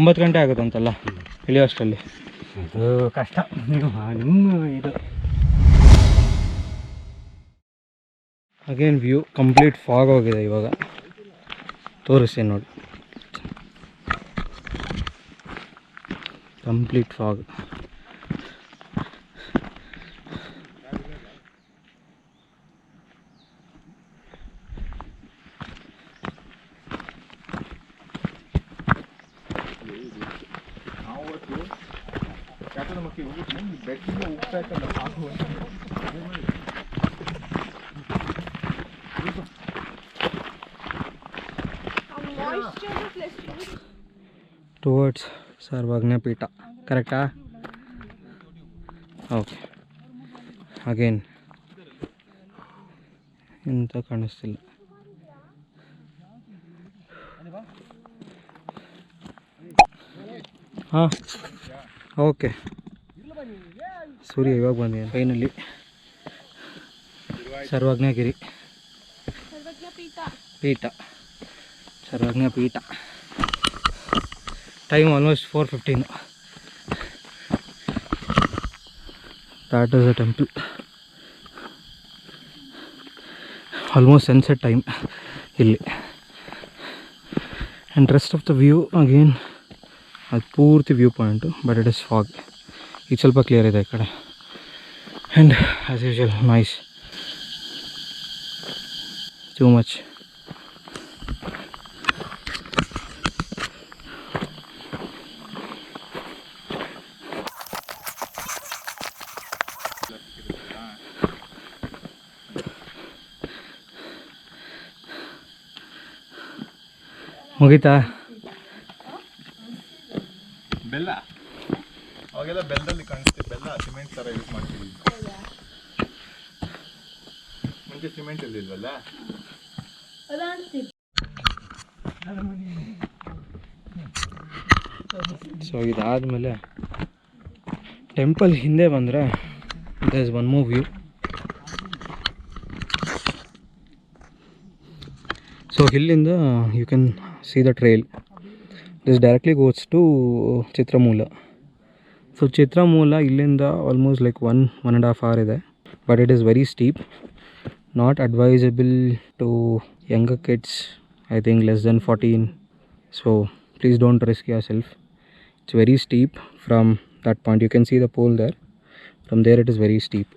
9 ಗಂಟೆ ಆಗುತ್ತಂತಲ್ಲ ಇಳಿಯೋಷ್ಟರಲ್ಲಿ. ಅದು ಕಷ್ಟ. ನಿಮ್ಮ ಇದು ಅಗೇನ್ ವ್ಯೂ ಕಂಪ್ಲೀಟ್ ಫಾಗ್ ಹೋಗಿದೆ ಇವಾಗ. ತೋರಿಸ್ತೀನಿ ನೋಡಿ, ಕಂಪ್ಲೀಟ್ ಫಾಗ್. ಟುವರ್ಡ್ಸ್ ಸರ್ವಜ್ಞ ಪೀಠ ಕರೆಕ್ಟಾ? ಓಕೆ. ಅಗೇನ್ ಎಂತ ಕಾಣಿಸ್ತಿಲ್ಲ. ಹಾಂ ಓಕೆ. ಸೂರ್ಯ ಇವಾಗ ಬಂದಿದೆ ಫೈನಲಿ. ಸರ್ವಜ್ಞಗಿರಿ ಪೀಠ, ಸರ್ವಜ್ಞ ಪೀಠ. Time almost 4:15. That is a temple. Almost sunset time ಇಲ್ಲಿ. And rest of the view again ಅದು ಪೂರ್ತಿ viewpoint, but it is fog. ಈಗ ಸ್ವಲ್ಪ ಕ್ಲಿಯರ್ ಇದೆ ಈ ಕಡೆ. And as usual nice, too much. ಮುಗೀತಾ? ಬೆಲ್ಲ ಅವಾಗೆಲ್ಲ ಬೆಲ್ಲದಲ್ಲಿ ಕಾಣಿಸ್ತೀವಿ. ಬೆಲ್ಲ ಸಿಮೆಂಟ್ ಥರ ಯೂಸ್ ಮಾಡ್ತೀವಿ. ಮುಂಚೆ ಸಿಮೆಂಟ್ ಇಲ್ವಲ್ಲ. ಸೊ ಇದಾದಮೇಲೆ ಟೆಂಪಲ್ ಹಿಂದೆ ಬಂದರೆ there is one more view. So ಇಲ್ಲಿಂದ you can see the trail. This directly goes to Chitramoola. So Chitramoola ಇಲ್ಲಿಂದ ಆಲ್ಮೋಸ್ಟ್ ಲೈಕ್ 1.5 hour ಇದೆ, but it is very steep. Not advisable to younger kids, I think less than 14. So please don't risk yourself. It's very steep from that point. You can see the pole there. From there it is very steep.